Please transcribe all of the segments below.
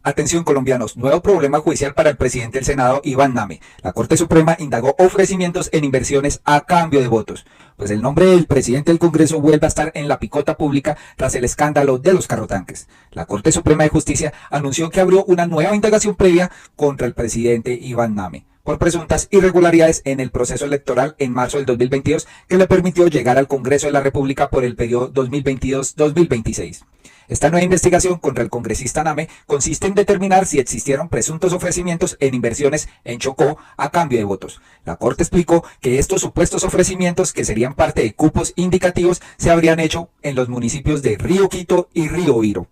Atención colombianos, nuevo problema judicial para el presidente del Senado, Iván Name. La Corte Suprema indagó ofrecimientos en inversiones a cambio de votos. Pues el nombre del presidente del Congreso vuelve a estar en la picota pública tras el escándalo de los carrotanques. La Corte Suprema de Justicia anunció que abrió una nueva indagación previa contra el presidente Iván Name por presuntas irregularidades en el proceso electoral en marzo del 2022 que le permitió llegar al Congreso de la República por el periodo 2022-2026. Esta nueva investigación contra el congresista Name consiste en determinar si existieron presuntos ofrecimientos en inversiones en Chocó a cambio de votos. La Corte explicó que estos supuestos ofrecimientos, que serían parte de cupos indicativos, se habrían hecho en los municipios de Río Quito y Río Viro.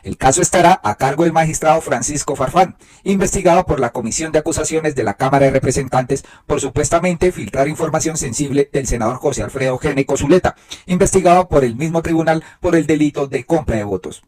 El caso estará a cargo del magistrado Francisco Farfán, investigado por la Comisión de Acusaciones de la Cámara de Representantes por supuestamente filtrar información sensible del senador José Alfredo Géneco Zuleta, investigado por el mismo tribunal por el delito de compra de votos.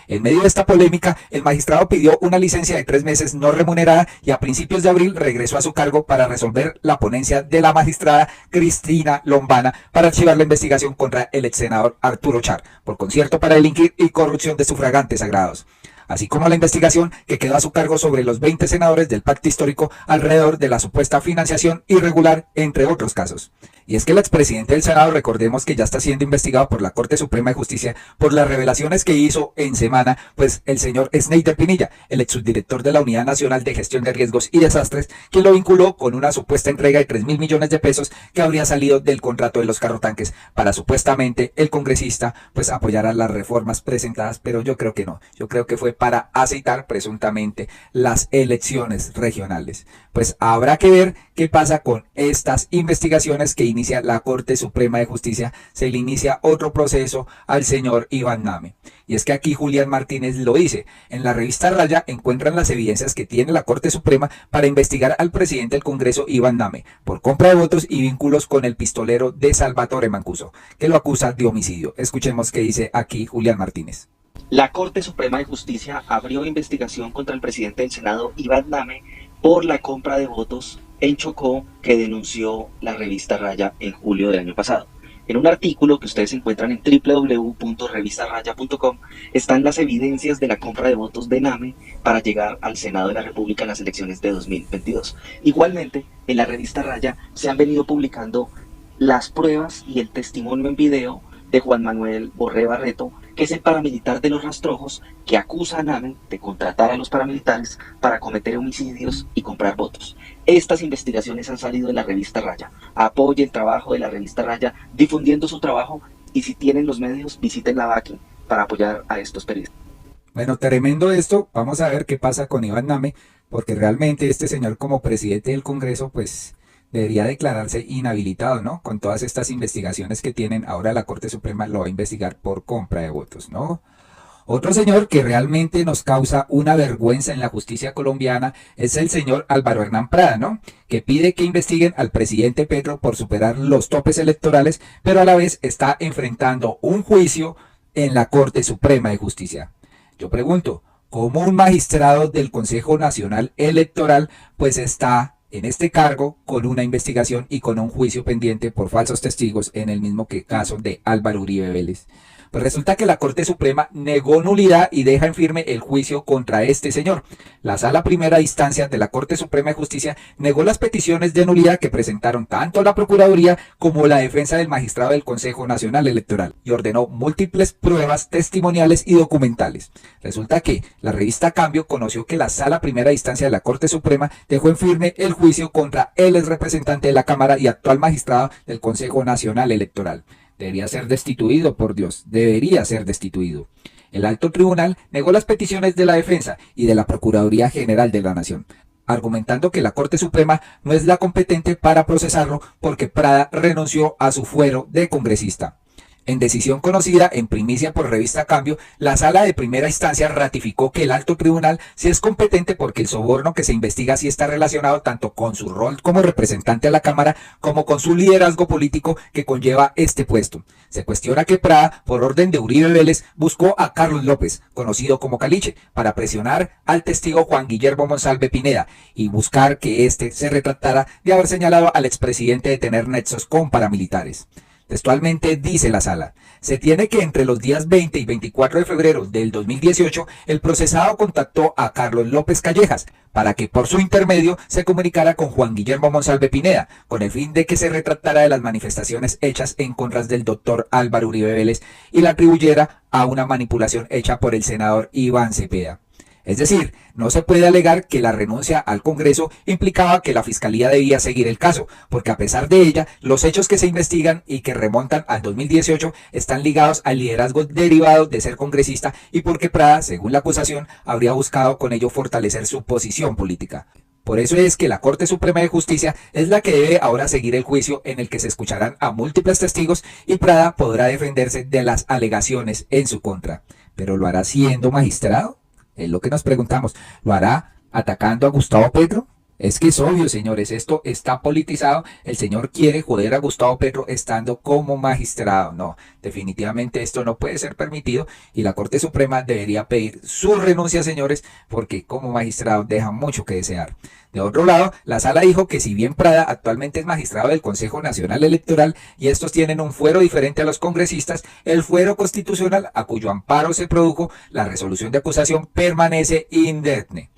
En medio de esta polémica, el magistrado pidió una licencia de 3 meses no remunerada y a principios de abril regresó a su cargo para resolver la ponencia de la magistrada Cristina Lombana para archivar la investigación contra el ex senador Arturo Char por concierto para delinquir y corrupción de sufragantes sagrados, así como la investigación que quedó a su cargo sobre los 20 senadores del pacto histórico alrededor de la supuesta financiación irregular, entre otros casos. Y es que el expresidente del Senado, recordemos que ya está siendo investigado por la Corte Suprema de Justicia por las revelaciones que hizo en semana, pues el señor Sneider Pinilla, el ex subdirector de la Unidad Nacional de Gestión de Riesgos y Desastres, quien lo vinculó con una supuesta entrega de 3.000 millones de pesos que habría salido del contrato de los carrotanques para supuestamente el congresista pues apoyar a las reformas presentadas, pero yo creo que no, yo creo que fue para aceitar presuntamente las elecciones regionales. Pues habrá que ver qué pasa con estas investigaciones que inicia la Corte Suprema de Justicia. Se le inicia otro proceso al señor Iván Name. Y es que aquí Julián Martínez lo dice. En la revista Raya encuentran las evidencias que tiene la Corte Suprema para investigar al presidente del Congreso, Iván Name, por compra de votos y vínculos con el pistolero de Salvatore Mancuso, que lo acusa de homicidio. Escuchemos qué dice aquí Julián Martínez. La Corte Suprema de Justicia abrió investigación contra el presidente del Senado, Iván Name, por la compra de votos en Chocó que denunció la revista Raya en julio del año pasado. En un artículo que ustedes encuentran en www.revistarraya.com están las evidencias de la compra de votos de Name para llegar al Senado de la República en las elecciones de 2022. Igualmente, en la revista Raya se han venido publicando las pruebas y el testimonio en video de Juan Manuel Borré Barreto, que es el paramilitar de los Rastrojos, que acusa a Name de contratar a los paramilitares para cometer homicidios y comprar votos. Estas investigaciones han salido de la revista Raya. Apoye el trabajo de la revista Raya difundiendo su trabajo y si tienen los medios, visiten la VACI para apoyar a estos periodistas. Bueno, tremendo esto. Vamos a ver qué pasa con Iván Name, porque realmente este señor como presidente del Congreso, pues debería declararse inhabilitado, ¿no? Con todas estas investigaciones que tienen, ahora la Corte Suprema lo va a investigar por compra de votos, ¿no? Otro señor que realmente nos causa una vergüenza en la justicia colombiana es el señor Álvaro Hernán Prada, ¿no? Que pide que investiguen al presidente Petro por superar los topes electorales, pero a la vez está enfrentando un juicio en la Corte Suprema de Justicia. Yo pregunto, ¿cómo un magistrado del Consejo Nacional Electoral pues está en este cargo con una investigación y con un juicio pendiente por falsos testigos en el mismo caso de Álvaro Uribe Vélez? Pues resulta que la Corte Suprema negó nulidad y deja en firme el juicio contra este señor. La Sala Primera de Instancia de la Corte Suprema de Justicia negó las peticiones de nulidad que presentaron tanto la Procuraduría como la defensa del magistrado del Consejo Nacional Electoral y ordenó múltiples pruebas testimoniales y documentales. Resulta que la revista Cambio conoció que la Sala Primera de Instancia de la Corte Suprema dejó en firme el juicio contra el ex representante de la Cámara y actual magistrado del Consejo Nacional Electoral. Debería ser destituido, por Dios, debería ser destituido. El alto tribunal negó las peticiones de la defensa y de la Procuraduría General de la Nación, argumentando que la Corte Suprema no es la competente para procesarlo porque Prada renunció a su fuero de congresista. En decisión conocida en primicia por revista Cambio, la Sala de Primera Instancia ratificó que el alto tribunal sí es competente porque el soborno que se investiga sí está relacionado tanto con su rol como representante a la Cámara como con su liderazgo político que conlleva este puesto. Se cuestiona que Prada, por orden de Uribe Vélez, buscó a Carlos López, conocido como Caliche, para presionar al testigo Juan Guillermo Monsalve Pineda y buscar que éste se retractara de haber señalado al expresidente de tener nexos con paramilitares. Textualmente dice la sala: se tiene que entre los días 20 y 24 de febrero del 2018 el procesado contactó a Carlos López Callejas para que por su intermedio se comunicara con Juan Guillermo Monsalve Pineda con el fin de que se retractara de las manifestaciones hechas en contra del doctor Álvaro Uribe Vélez y la atribuyera a una manipulación hecha por el senador Iván Cepeda. Es decir, no se puede alegar que la renuncia al Congreso implicaba que la Fiscalía debía seguir el caso, porque a pesar de ella, los hechos que se investigan y que remontan al 2018 están ligados al liderazgo derivado de ser congresista y porque Prada, según la acusación, habría buscado con ello fortalecer su posición política. Por eso es que la Corte Suprema de Justicia es la que debe ahora seguir el juicio en el que se escucharán a múltiples testigos y Prada podrá defenderse de las alegaciones en su contra. ¿Pero lo hará siendo magistrado? Es lo que nos preguntamos. ¿Lo hará atacando a Gustavo Petro? Es que es obvio, señores, esto está politizado. El señor quiere joder a Gustavo Petro estando como magistrado. No, definitivamente esto no puede ser permitido y la Corte Suprema debería pedir su renuncia, señores, porque como magistrado deja mucho que desear. De otro lado, la sala dijo que si bien Prada actualmente es magistrado del Consejo Nacional Electoral y estos tienen un fuero diferente a los congresistas, el fuero constitucional a cuyo amparo se produjo la resolución de acusación permanece indemne.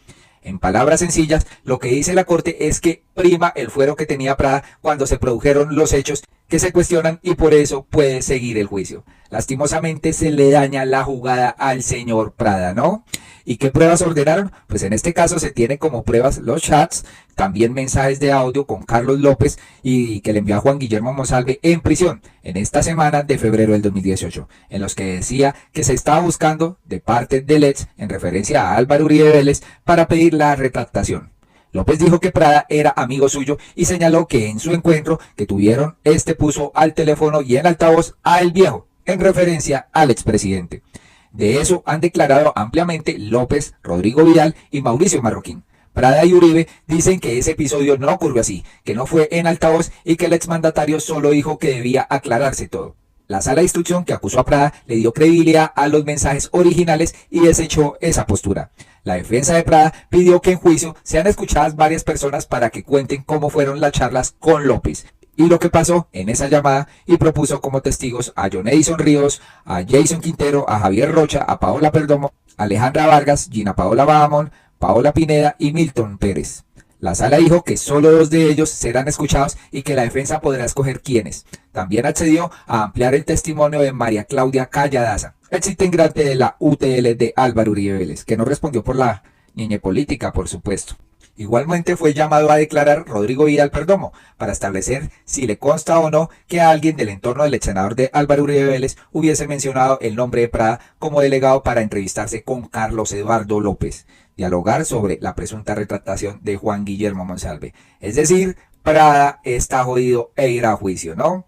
En palabras sencillas, lo que dice la Corte es que prima el fuero que tenía Prada cuando se produjeron los hechos que se cuestionan y por eso puede seguir el juicio. Lastimosamente se le daña la jugada al señor Prada, ¿no? ¿Y qué pruebas ordenaron? Pues en este caso se tiene como pruebas los chats, también mensajes de audio con Carlos López y que le envió a Juan Guillermo Monsalve en prisión en esta semana de febrero del 2018, en los que decía que se estaba buscando de parte del ex, en referencia a Álvaro Uribe Vélez, para pedir la retractación. López dijo que Prada era amigo suyo y señaló que en su encuentro que tuvieron, este puso al teléfono y en altavoz a El Viejo, en referencia al expresidente. De eso han declarado ampliamente López, Rodrigo Vidal y Mauricio Marroquín. Prada y Uribe dicen que ese episodio no ocurrió así, que no fue en altavoz y que el exmandatario solo dijo que debía aclararse todo. La sala de instrucción que acusó a Prada le dio credibilidad a los mensajes originales y desechó esa postura. La defensa de Prada pidió que en juicio sean escuchadas varias personas para que cuenten cómo fueron las charlas con López y lo que pasó en esa llamada y propuso como testigos a John Edison Ríos, a Jason Quintero, a Javier Rocha, a Paola Perdomo, Alejandra Vargas, Gina Paola Bahamón, Paola Pineda y Milton Pérez. La sala dijo que solo 2 de ellos serán escuchados y que la defensa podrá escoger quiénes. También accedió a ampliar el testimonio de María Claudia Calladaza, ex integrante de la UTL de Álvaro Uribe Vélez, que no respondió por la ñeñe política, por supuesto. Igualmente fue llamado a declarar Rodrigo Vidal Perdomo para establecer si le consta o no que alguien del entorno del ex senador de Álvaro Uribe Vélez hubiese mencionado el nombre de Prada como delegado para entrevistarse con Carlos Eduardo López, dialogar sobre la presunta retractación de Juan Guillermo Monsalve. Es decir, Prada está jodido e irá a juicio, ¿no?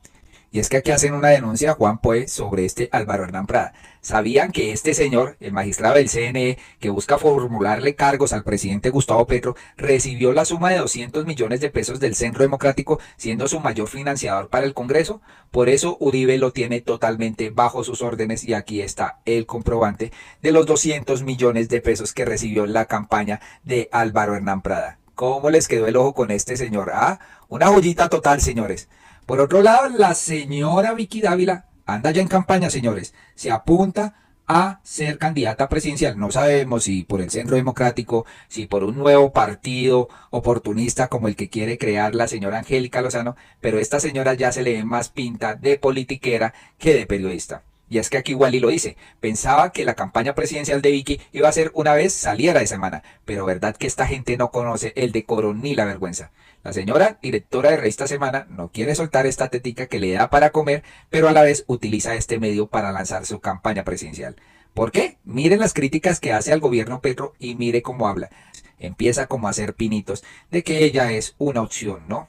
Y es que aquí hacen una denuncia, Juan Poe, sobre este Álvaro Hernán Prada. ¿Sabían que este señor, el magistrado del CNE, que busca formularle cargos al presidente Gustavo Petro, recibió la suma de 200 millones de pesos del Centro Democrático, siendo su mayor financiador para el Congreso? Por eso Uribe lo tiene totalmente bajo sus órdenes y aquí está el comprobante de los 200 millones de pesos que recibió la campaña de Álvaro Hernán Prada. ¿Cómo les quedó el ojo con este señor? Ah, una joyita total, señores. Por otro lado, la señora Vicky Dávila anda ya en campaña, señores. Se apunta a ser candidata presidencial. No sabemos si por el Centro Democrático, si por un nuevo partido oportunista como el que quiere crear la señora Angélica Lozano, pero esta señora ya se le ve más pinta de politiquera que de periodista. Y es que aquí Wally lo dice, pensaba que la campaña presidencial de Vicky iba a ser una vez saliera de semana, pero verdad que esta gente no conoce el decoro ni la vergüenza. La señora, directora de Revista Semana, no quiere soltar esta tetica que le da para comer, pero a la vez utiliza este medio para lanzar su campaña presidencial. ¿Por qué? Miren las críticas que hace al gobierno Petro y mire cómo habla. Empieza como a hacer pinitos de que ella es una opción, ¿no?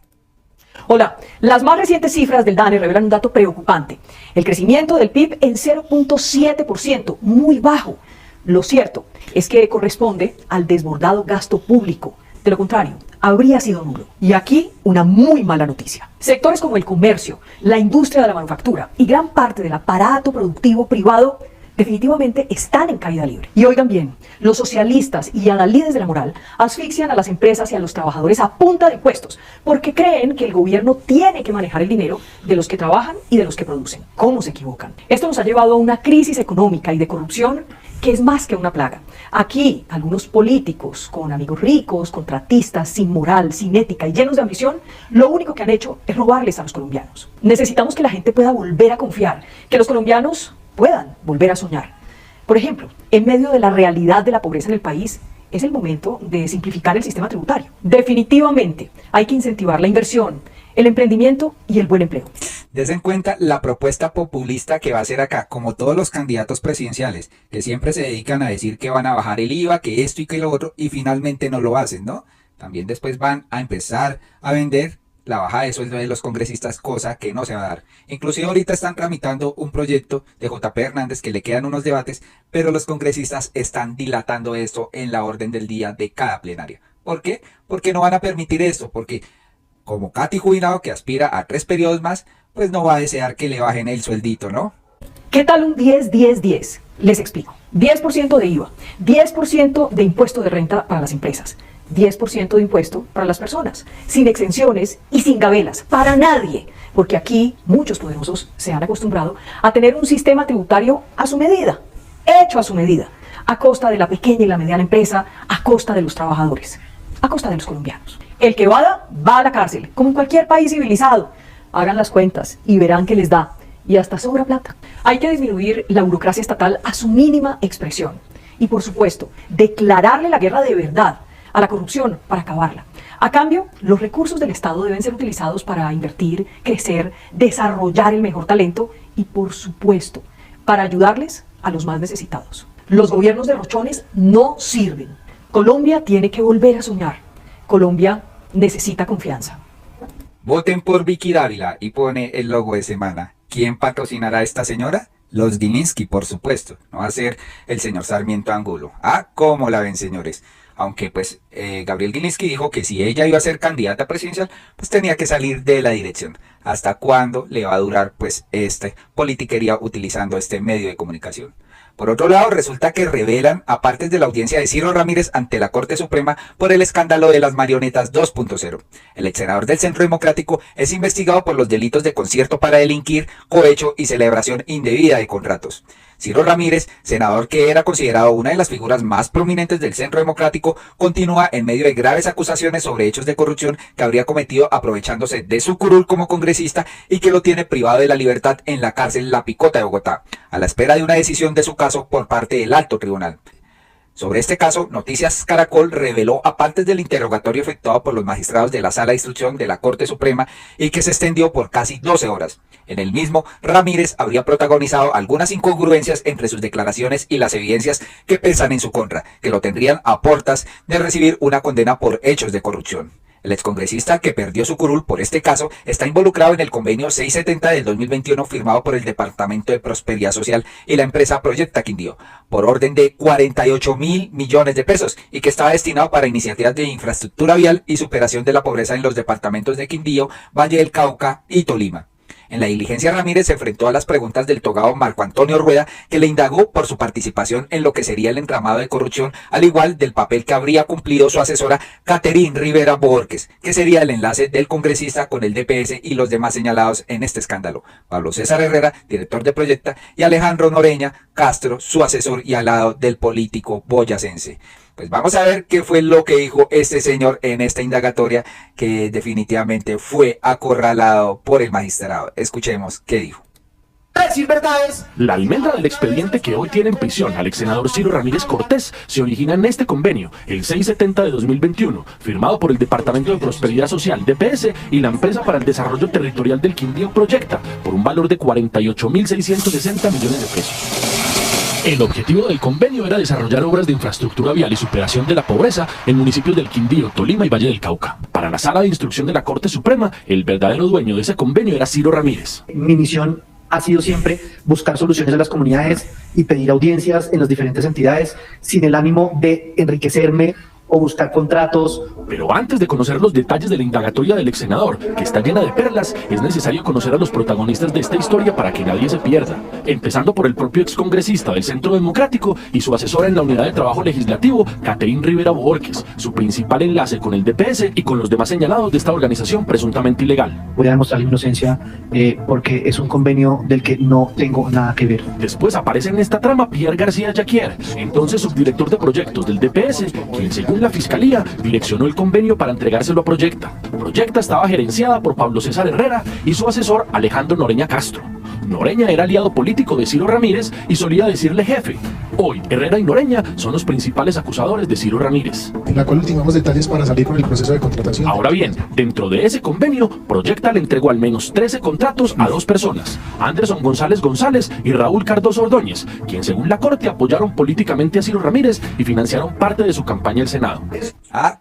Hola, las más recientes cifras del DANE revelan un dato preocupante. El crecimiento del PIB en 0.7%, muy bajo. Lo cierto es que corresponde al desbordado gasto público. De lo contrario, habría sido nulo. Y aquí una muy mala noticia. Sectores como el comercio, la industria de la manufactura y gran parte del aparato productivo privado definitivamente están en caída libre. Y oigan bien, los socialistas y adalides de la moral asfixian a las empresas y a los trabajadores a punta de impuestos, porque creen que el gobierno tiene que manejar el dinero de los que trabajan y de los que producen. ¿Cómo se equivocan? Esto nos ha llevado a una crisis económica y de corrupción que es más que una plaga. Aquí, algunos políticos con amigos ricos, contratistas, sin moral, sin ética y llenos de ambición, lo único que han hecho es robarles a los colombianos. Necesitamos que la gente pueda volver a confiar, que los colombianos puedan volver a soñar. Por ejemplo, en medio de la realidad de la pobreza en el país, es el momento de simplificar el sistema tributario. Definitivamente, hay que incentivar la inversión, el emprendimiento y el buen empleo. Des en cuenta la propuesta populista que va a hacer acá, como todos los candidatos presidenciales, que siempre se dedican a decir que van a bajar el IVA, que esto y que lo otro, y finalmente no lo hacen, ¿no? También después van a empezar a vender la baja de sueldo de los congresistas, cosa que no se va a dar. Inclusive ahorita están tramitando un proyecto de J.P. Hernández que le quedan unos debates, pero los congresistas están dilatando esto en la orden del día de cada plenaria. ¿Por qué? Porque no van a permitir esto, porque como Katy Jubilado, que aspira a 3 periodos más, pues no va a desear que le bajen el sueldito, ¿no? ¿Qué tal un 10-10-10? Les explico. 10% de IVA, 10% de impuesto de renta para las empresas, 10% de impuesto para las personas, sin exenciones y sin gabelas, para nadie, porque aquí muchos poderosos se han acostumbrado a tener un sistema tributario a su medida, hecho a su medida, a costa de la pequeña y la mediana empresa, a costa de los trabajadores, a costa de los colombianos. El que va a la cárcel, como en cualquier país civilizado. Hagan las cuentas y verán que les da, y hasta sobra plata. Hay que disminuir la burocracia estatal a su mínima expresión. Y por supuesto, declararle la guerra de verdad a la corrupción para acabarla. A cambio, los recursos del Estado deben ser utilizados para invertir, crecer, desarrollar el mejor talento y, por supuesto, para ayudarles a los más necesitados. Los gobiernos derrochones no sirven. Colombia tiene que volver a soñar. Colombia necesita confianza. Voten por Vicky Dávila y pone el logo de semana. ¿Quién patrocinará a esta señora? Los Gilinski, por supuesto. No va a ser el señor Sarmiento Angulo. Ah, ¿cómo la ven, señores? Aunque pues Gabriel Gilinski dijo que si ella iba a ser candidata presidencial, pues tenía que salir de la dirección. ¿Hasta cuándo le va a durar pues esta politiquería utilizando este medio de comunicación? Por otro lado, resulta que revelan a partes de la audiencia de Ciro Ramírez ante la Corte Suprema por el escándalo de las marionetas 2.0. El ex senador del Centro Democrático es investigado por los delitos de concierto para delinquir, cohecho y celebración indebida de contratos. Ciro Ramírez, senador que era considerado una de las figuras más prominentes del Centro Democrático, continúa en medio de graves acusaciones sobre hechos de corrupción que habría cometido aprovechándose de su curul como congresista y que lo tiene privado de la libertad en la cárcel La Picota de Bogotá, a la espera de una decisión de su caso por parte del Alto Tribunal. Sobre este caso, Noticias Caracol reveló a partes del interrogatorio efectuado por los magistrados de la Sala de Instrucción de la Corte Suprema y que se extendió por casi 12 horas. En el mismo, Ramírez habría protagonizado algunas incongruencias entre sus declaraciones y las evidencias que pesan en su contra, que lo tendrían a portas de recibir una condena por hechos de corrupción. El excongresista que perdió su curul por este caso está involucrado en el convenio 670 del 2021 firmado por el Departamento de Prosperidad Social y la empresa Proyecta Quindío por orden de 48.000 millones de pesos y que estaba destinado para iniciativas de infraestructura vial y superación de la pobreza en los departamentos de Quindío, Valle del Cauca y Tolima. En la diligencia, Ramírez se enfrentó a las preguntas del togado Marco Antonio Rueda, que le indagó por su participación en lo que sería el entramado de corrupción, al igual del papel que habría cumplido su asesora Catherine Rivera Borges, que sería el enlace del congresista con el DPS y los demás señalados en este escándalo. Pablo César Herrera, director de Proyecta, y Alejandro Noreña Castro, su asesor y aliado del político boyacense. Pues vamos a ver qué fue lo que dijo este señor en esta indagatoria que definitivamente fue acorralado por el magistrado. Escuchemos qué dijo. Decir verdades. La almendra del expediente que hoy tiene en prisión al ex senador Ciro Ramírez Cortés se origina en este convenio, el 670 de 2021, firmado por el Departamento de Prosperidad Social, DPS, y la Empresa para el Desarrollo Territorial del Quindío Proyecta, por un valor de 48.660 millones de pesos. El objetivo del convenio era desarrollar obras de infraestructura vial y superación de la pobreza en municipios del Quindío, Tolima y Valle del Cauca. Para la Sala de Instrucción de la Corte Suprema, el verdadero dueño de ese convenio era Ciro Ramírez. Mi misión ha sido siempre buscar soluciones a las comunidades y pedir audiencias en las diferentes entidades sin el ánimo de enriquecerme o buscar contratos. Pero antes de conocer los detalles de la indagatoria del ex senador, que está llena de perlas, es necesario conocer a los protagonistas de esta historia para que nadie se pierda. Empezando por el propio excongresista del Centro Democrático y su asesora en la Unidad de Trabajo Legislativo, Catherine Rivera Borges, su principal enlace con el DPS y con los demás señalados de esta organización presuntamente ilegal. Voy a demostrar mi inocencia porque es un convenio del que no tengo nada que ver. Después aparece en esta trama Pierre García Jacquier, entonces subdirector de proyectos del DPS, quien según la Fiscalía direccionó el convenio para entregárselo a Proyecta. Proyecta estaba gerenciada por Pablo César Herrera y su asesor Alejandro Noreña Castro. Noreña era aliado político de Ciro Ramírez y solía decirle jefe. Hoy, Herrera y Noreña son los principales acusadores de Ciro Ramírez. En la cual ultimamos detalles para salir con el proceso de contratación. Ahora bien, dentro de ese convenio, Proyecta le entregó al menos 13 contratos a 2 personas, Anderson González González y Raúl Cardoso Ordóñez, quien según la Corte apoyaron políticamente a Ciro Ramírez y financiaron parte de su campaña al Senado.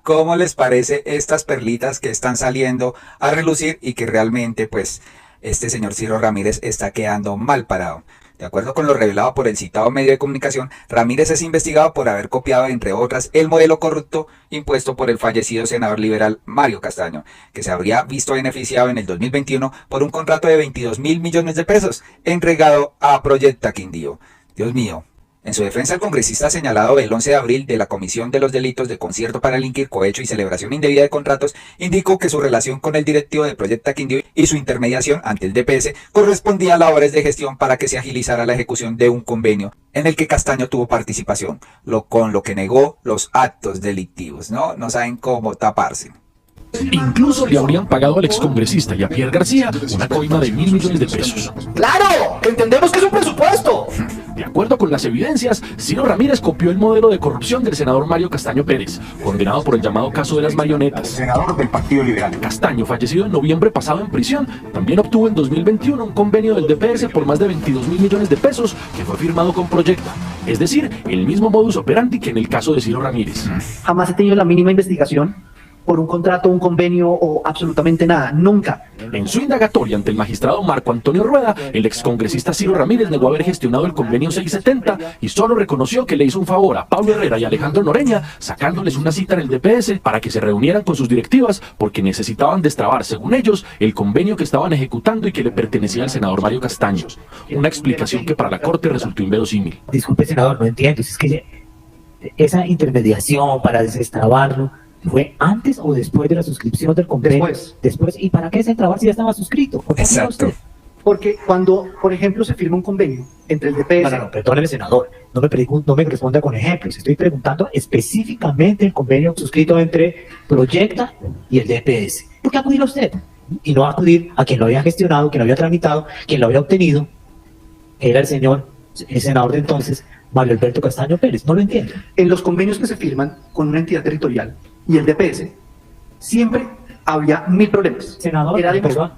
¿Cómo les parece estas perlitas que están saliendo a relucir y que realmente, pues, este señor Ciro Ramírez está quedando mal parado? De acuerdo con lo revelado por el citado medio de comunicación, Ramírez es investigado por haber copiado, entre otras, el modelo corrupto impuesto por el fallecido senador liberal Mario Castaño, que se habría visto beneficiado en el 2021 por un contrato de 22.000 millones de pesos entregado a Proyecta Quindío. Dios mío. En su defensa, el congresista señalado el 11 de abril de la Comisión de los Delitos de Concierto para Delinquir, Cohecho y Celebración Indebida de Contratos indicó que su relación con el directivo de Proyecta Quindío y su intermediación ante el DPS correspondía a labores de gestión para que se agilizara la ejecución de un convenio en el que Castaño tuvo participación, con lo que negó los actos delictivos. No saben cómo taparse. Incluso le habrían pagado al excongresista y a Pierre García una coima de 1.000 millones de pesos. ¡Claro! ¡Entendemos que es un presupuesto! De acuerdo con las evidencias, Ciro Ramírez copió el modelo de corrupción del senador Mario Castaño Pérez, condenado por el llamado caso de las marionetas. Senador del Partido Liberal. Castaño, fallecido en noviembre pasado en prisión, también obtuvo en 2021 un convenio del DPS por más de 22.000 millones de pesos que fue firmado con Proyecta. Es decir, el mismo modus operandi que en el caso de Ciro Ramírez. Jamás he tenido la mínima investigación por un contrato, un convenio o absolutamente nada. Nunca. En su indagatoria ante el magistrado Marco Antonio Rueda, el excongresista Ciro Ramírez negó haber gestionado el convenio 670 y solo reconoció que le hizo un favor a Pablo Herrera y Alejandro Noreña, sacándoles una cita en el DPS para que se reunieran con sus directivas porque necesitaban destrabar, según ellos, el convenio que estaban ejecutando y que le pertenecía al senador Mario Castaño. Una explicación que para la Corte resultó inverosímil. Disculpe, senador, no entiendo. Si es que esa intermediación para destrabarlo ¿fue antes o después de la suscripción del convenio? Después. ¿Y para qué destrabar si ya estaba suscrito? Exacto. Porque cuando, por ejemplo, se firma un convenio entre el DPS... No, perdóneme, senador. No me responda con ejemplos. Estoy preguntando específicamente el convenio suscrito entre Proyecta y el DPS. ¿Por qué acudir a usted? Y no acudir a quien lo había gestionado, quien lo había tramitado, quien lo había obtenido, que era el senador de entonces, Mario Alberto Castaño Pérez. No lo entiendo. En los convenios que se firman con una entidad territorial y el DPS, siempre había 1000 problemas. Senador, perdón,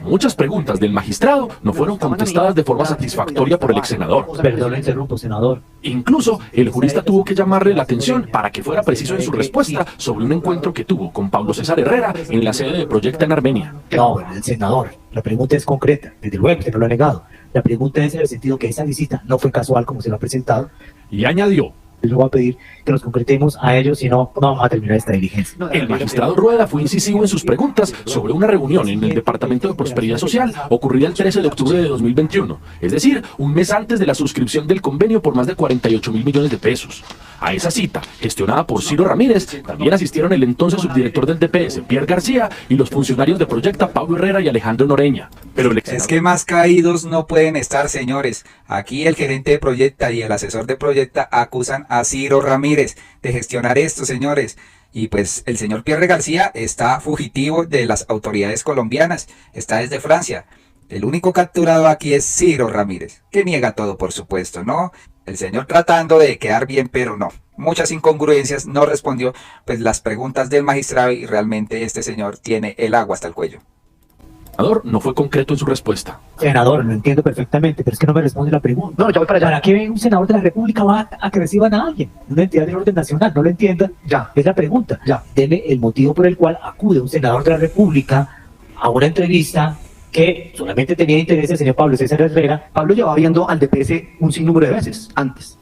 muchas preguntas del magistrado no fueron contestadas de forma satisfactoria por el ex senador. Perdón, lo interrumpo, senador. Incluso, el jurista tuvo que llamarle la atención para que fuera preciso en su respuesta sobre un encuentro que tuvo con Pablo César Herrera en la sede de Proyecta en Armenia. No, el senador, la pregunta es concreta, desde luego que no lo ha negado. La pregunta es en el sentido que esa visita no fue casual como se lo ha presentado. Y añadió: yo voy a pedir que nos concretemos a ellos, si no, no vamos a terminar esta diligencia. El magistrado Rueda fue incisivo en sus preguntas sobre una reunión en el Departamento de Prosperidad Social ocurrida el 13 de octubre de 2021, es decir, un mes antes de la suscripción del convenio por más de 48.000 millones de pesos. A esa cita, gestionada por Ciro Ramírez, también asistieron el entonces subdirector del DPS, Pierre García, y los funcionarios de Proyecta, Pablo Herrera y Alejandro Noreña. Pero es que más caídos no pueden estar, señores. Aquí el gerente de Proyecta y el asesor de Proyecta acusan a Ciro Ramírez de gestionar esto, señores. Y pues el señor Pierre García está fugitivo de las autoridades colombianas, está desde Francia. El único capturado aquí es Ciro Ramírez, que niega todo, por supuesto, ¿no? El señor tratando de quedar bien, pero no. Muchas incongruencias, no respondió pues las preguntas del magistrado y realmente este señor tiene el agua hasta el cuello. El senador no fue concreto en su respuesta. Senador, lo entiendo perfectamente, pero es que no me responde la pregunta. No, ya voy para allá. ¿Para qué un senador de la República va a que reciban a alguien? Una entidad de orden nacional, no lo entienda. Ya. Es la pregunta. Ya. Deme el motivo por el cual acude un senador de la República a una entrevista que solamente tenía interés el señor Pablo César Herrera. Pablo llevaba viendo al DPS un sinnúmero de veces antes,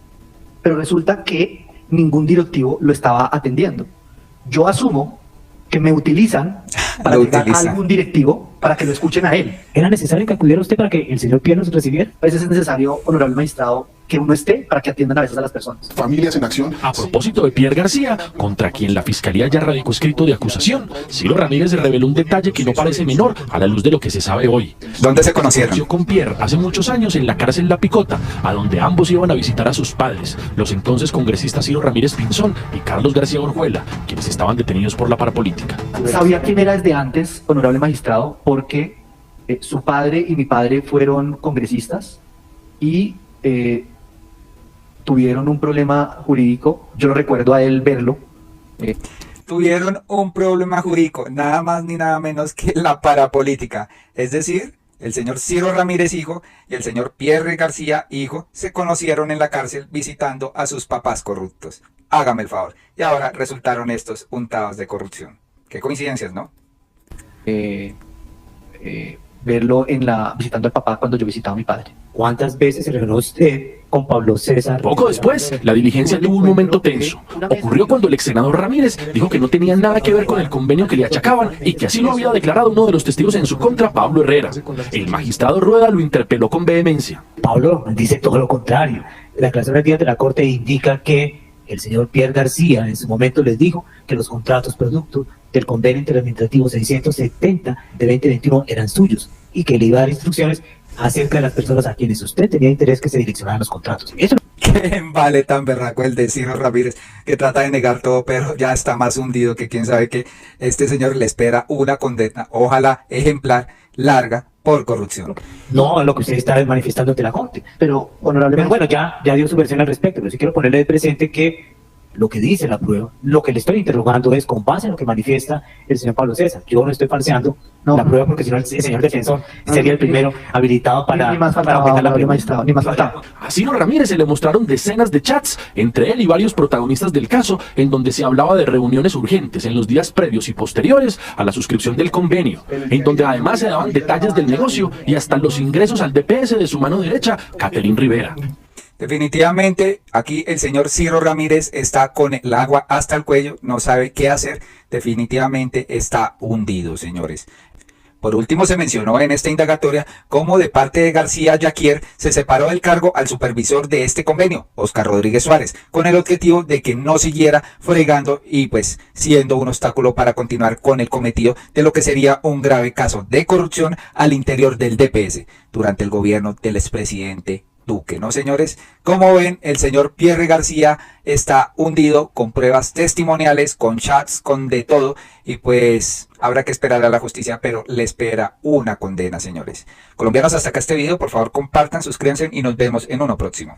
pero resulta que ningún directivo lo estaba atendiendo. Yo asumo que me utilizan para Lo llegar a utilizan. algún directivo para que lo escuchen a él. ¿Era necesario que acudiera usted para que el señor Pierre nos recibiera? A veces es necesario, honorable magistrado, que uno esté para que atiendan a veces a las personas. Familias en Acción. A propósito de Pierre García, contra quien la fiscalía ya radicó escrito de acusación, Ciro Ramírez reveló un detalle que no parece menor a la luz de lo que se sabe hoy. ¿Dónde se conocieron? Conoció con Pierre hace muchos años en la cárcel La Picota, a donde ambos iban a visitar a sus padres, los entonces congresistas Ciro Ramírez Pinzón y Carlos García Orjuela, quienes estaban detenidos por la parapolítica. Sabía quién era desde antes, honorable magistrado, porque su padre y mi padre fueron congresistas y tuvieron un problema jurídico. Yo lo recuerdo a él verlo. Tuvieron un problema jurídico, nada más ni nada menos que la parapolítica. Es decir, el señor Ciro Ramírez hijo y el señor Pierre García hijo se conocieron en la cárcel visitando a sus papás corruptos. Hágame el favor. Y ahora resultaron estos untados de corrupción. Qué coincidencias, ¿no? Verlo visitando al papá cuando yo visitaba a mi padre. ¿Cuántas veces se reunió usted con Pablo César? Poco después, la diligencia tuvo un momento tenso. Ocurrió cuando el ex senador Ramírez dijo que no tenía nada que ver con el convenio que le achacaban y que así lo había declarado uno de los testigos en su contra, Pablo Herrera. El magistrado Rueda lo interpeló con vehemencia. Pablo dice todo lo contrario. La declaración del día de la Corte indica que el señor Pierre García en su momento les dijo que los contratos producto del convenio interadministrativo 670 de 2021 eran suyos y que le iba a dar instrucciones acerca de las personas a quienes usted tenía interés que se direccionaran los contratos. Eso Qué vale tan berraco el de Ciro Ramírez, que trata de negar todo, pero ya está más hundido que quién sabe que este señor le espera una condena, ojalá ejemplar, larga, por corrupción. no es lo que usted está manifestando ante la Corte. Pero, honorable Pero bueno, ya dio su versión al respecto, pero sí quiero ponerle de presente que lo que dice la prueba, lo que le estoy interrogando es con base en lo que manifiesta el señor Pablo César. Yo no estoy falseando la prueba porque si no el señor defensor sería el primero habilitado para ni más faltaba, objetar la honorable pregunta. magistrado, ni más faltaba. A Ciro Ramírez se le mostraron decenas de chats entre él y varios protagonistas del caso, en donde se hablaba de reuniones urgentes en los días previos y posteriores a la suscripción del convenio, en donde además se daban detalles del negocio y hasta los ingresos al DPS de su mano derecha, Catherine Rivera. Definitivamente aquí el señor Ciro Ramírez está con el agua hasta el cuello, no sabe qué hacer, definitivamente está hundido, señores. Por último, se mencionó en esta indagatoria cómo de parte de García Yaquier se separó del cargo al supervisor de este convenio, Oscar Rodríguez Suárez, con el objetivo de que no siguiera fregando y pues siendo un obstáculo para continuar con el cometido de lo que sería un grave caso de corrupción al interior del DPS durante el gobierno del expresidente Duque, ¿no, señores? Como ven, el señor Pierre García está hundido con pruebas testimoniales, con chats, con de todo, y pues habrá que esperar a la justicia, pero le espera una condena, señores. Colombianos, hasta acá este video, por favor compartan, suscríbanse y nos vemos en uno próximo.